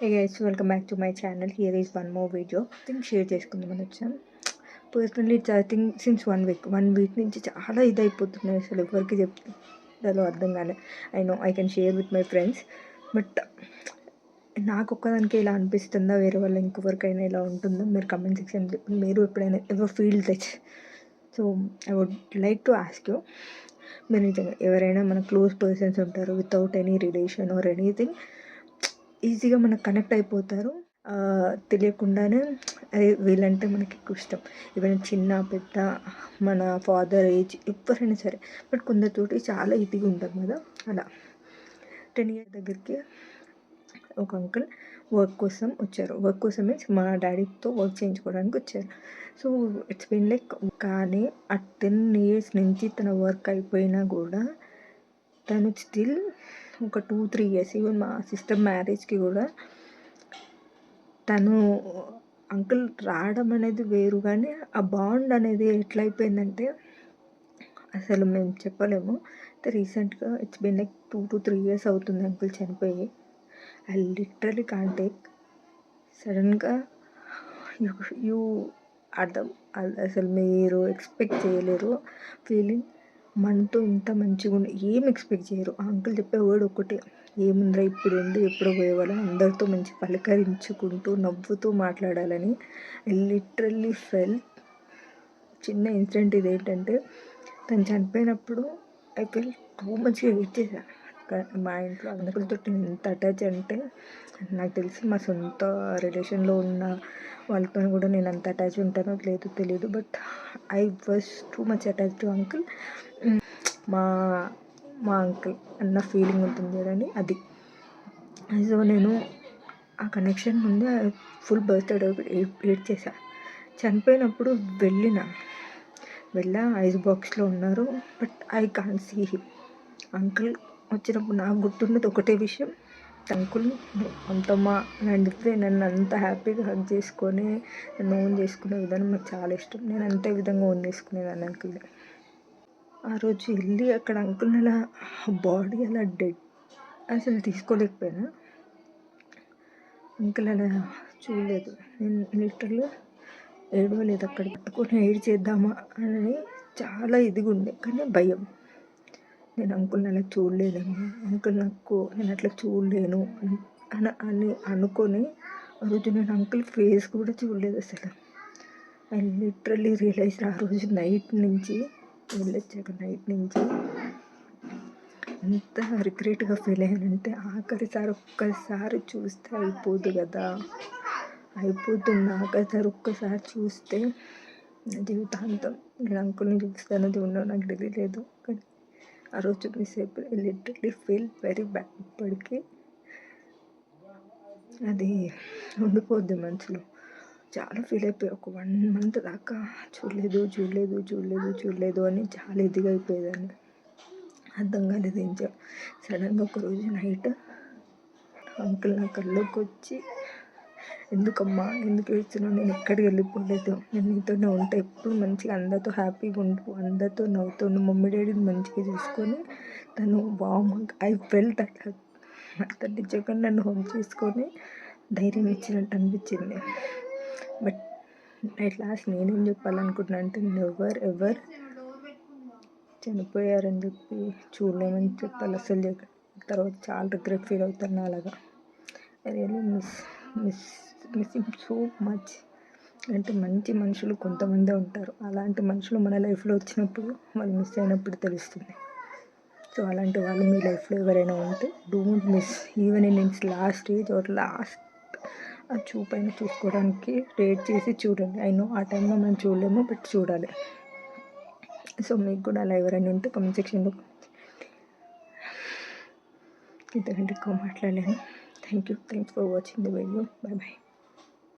Hey guys, welcome back to my channel. Here is one more video. Think share చేసుకుందామని వచ్చాను. Personally it's I think since one week నుంచి చాలా ఇదైపోతున్నాయి. అసలు ఎవరికి చెప్తారో అర్థం కాలే. I know I can share with my friends, but నాకు ఒక్కదానికి ఇలా అనిపిస్తుందా, వేరే వాళ్ళ ఇంకొకరికైనా ఇలా ఉంటుందో మీరు కమెంట్ సెక్షన్ చెప్పండి. మీరు ఎప్పుడైనా ever feel touch. So I would like to ask you, మీరు నిజంగా ఎవరైనా మన క్లోజ్ పర్సన్స్ ఉంటారు without any relation or anything, ఈజీగా మనకు కనెక్ట్ అయిపోతారు. తెలియకుండానే అదే వీళ్ళంటే మనకి ఎక్కువ ఇష్టం. ఈవెన్ చిన్న పెద్ద మన ఫాదర్ ఏజ్ ఎవరైనా సరే, బట్ కొందరితోటి చాలా ఇదిగా ఉంటాం కదా. అలా 10 years దగ్గరికి ఒక అంకుల్ వర్క్ కోసం వచ్చారు. వర్క్ కోసం మీన్స్ మా డాడీతో వర్క్ చేయించుకోవడానికి వచ్చారు. సో ఇట్స్ బీన్ లైక్, కానీ ఆ 10 years నుంచి తన వర్క్ అయిపోయినా కూడా తను స్టిల్ ఒక 2-3 years, ఈవెన్ మా సిస్టర్ మ్యారేజ్కి కూడా తను అంకుల్ రావడం అనేది వేరు, కానీ ఆ బాండ్ అనేది ఎట్లా అయిపోయిందంటే అసలు మేము చెప్పలేము. రీసెంట్గా ఇట్స్ బీన్ లైక్ 2-3 years అవుతుంది అంకుల్ చనిపోయి. I literally can't take. సడన్గా యూ అర్థం, అసలు మీరు ఎక్స్పెక్ట్ చేయలేరు ఫీలింగ్. మనతో ఇంత మంచిగా ఉండి ఏం ఎక్స్పెక్ట్ చేయరు. ఆ అంకుల్ చెప్పే వర్డ్ ఒకటే, ఏముందిరా ఇప్పుడు ఉండి ఎప్పుడో పోయేవాళ్ళని, అందరితో మంచి పలకరించుకుంటూ నవ్వుతూ మాట్లాడాలని. లిటరల్లీ ఫెల్. చిన్న ఇన్సిడెంట్ ఇదేంటంటే, తను చనిపోయినప్పుడు ఐ ఫీల్ టూ మచ్గా వెయిట్ చేశాను. మా ఇంట్లో అంకుల్తో నేను ఎంత అటాచ్ అంటే, నాకు తెలిసి మా సొంత రిలేషన్లో ఉన్న వాళ్ళతో కూడా నేను అంత అటాచ్ ఉంటానో లేదో తెలియదు, but I was too much attach to uncle. మా మా అంకుల్ అన్న ఫీలింగ్ ఉంటుంది చూడండి, అది. సో నేను ఆ కనెక్షన్ ముందే ఫుల్ బర్త్డే వెయిట్ చేశా. చనిపోయినప్పుడు వెళ్ళా ఐస్ బాక్స్లో ఉన్నారు, but I can't see him. Uncle వచ్చినప్పుడు నాకు గుర్తున్నది ఒకటే విషయం, అంకుల్ అంతమ్మా నన్ను అంత హ్యాపీగా హగ్ చేసుకొని నన్ను ఓన్ చేసుకునే విధానం నాకు చాలా ఇష్టం. నేను అంతే విధంగా ఓన్ చేసుకునేదాన్ని అంకుల్ని. ఆ రోజు వెళ్ళి అక్కడ అంకుల్ అలా బాడీ అలా డెడ్ అసలు తీసుకోలేకపోయినా. అంకుల్ అలా చూడలేదు. నేను లిటరల్గా ఏడవలేదు, అక్కడ పట్టుకొని ఏడ్ చేద్దామా అని చాలా ఇదిగా ఉండే, కానీ భయం. నేను అంకుల్ని అలా చూడలేదేమో, అంకుల్ నేను అట్లా చూడలేను అని అనుకొని ఆ రోజు నేను అంకుల్ ఫేస్ కూడా చూడలేదు అసలు. ఐ లిటరల్లీ రియలైజ్ ఆ రోజు నైట్ నుంచి వెళ్ళొచ్చాక నైట్ నుంచి ఎంత రిగ్రెట్గా ఫీల్ అయ్యానంటే, ఆఖరిసారి ఒక్కసారి చూస్తే అయిపోదు కదా, అయిపోతుంది ఆఖరిసారి ఒక్కసారి చూస్తే నా జీవితాంతం నేను అంకుల్ని చూస్తానది ఉండవు నాకు తెలియలేదు. కానీ ఆ రోజు మిస్ అయిపోయి లిటరల్లీ ఫీల్ వెరీ బ్యాడ్. ఇప్పటికీ అది ఉండిపోద్ది మనసులో. చాలా ఫీల్ అయిపోయి ఒక 1 month దాకా చూడలేదు అని చాలా ఇదిగా అయిపోయేదాన్ని. అర్థం కాలేదు ఏం చేయాలి. సడన్గా ఒకరోజు నైట్ అంకుల్ నా కళ్ళలోకి వచ్చి, ఎందుకమ్మా ఎందుకు ఏడుస్తున్నావు, నేను ఎక్కడికి వెళ్ళిపోలేదు, నేను నీతోనే ఉంటా, ఎప్పుడు మంచిగా అందరితో హ్యాపీగా ఉంటూ అందరితో నవ్వుతుండు, మమ్మీ డాడీని మంచిగా చూసుకొని తను ఐ ఫెల్ట్ అట్లా అతను నిజంగా నన్ను హోమ్ చేసుకొని ధైర్యం ఇచ్చినట్టు అనిపించింది. బట్ అట్ లాస్ట్ నేనేం చెప్పాలనుకుంటున్నా అంటే, ఎవర్ చనిపోయారని చెప్పి చూడలేమని చెప్పాలి అసలు. తర్వాత చాలా రిగ్రెట్ ఫీల్ అవుతాను అలాగా. I really missing so much. అంటే మంచి మనుషులు కొంతమందే ఉంటారు, అలాంటి మనుషులు మన లైఫ్లో వచ్చినప్పుడు వాళ్ళు మిస్ అయినప్పుడు తెలుస్తుంది. సో అలాంటి వాళ్ళు మీ లైఫ్లో ఎవరైనా ఉంటే don't miss even in its last stage or last ఆ చూపైన చూసుకోవడానికి వెయిట్ చేసి చూడండి. అయినో ఆ టైంలో మనం చూడలేము, బట్ చూడాలి. సో మీకు కూడా అలా ఎవరైనా ఉంటే కామెంట్ సెక్షన్లో ఇంతకంటే ఎక్కువ మాట్లాడలేను. Thanks for watching the video. By.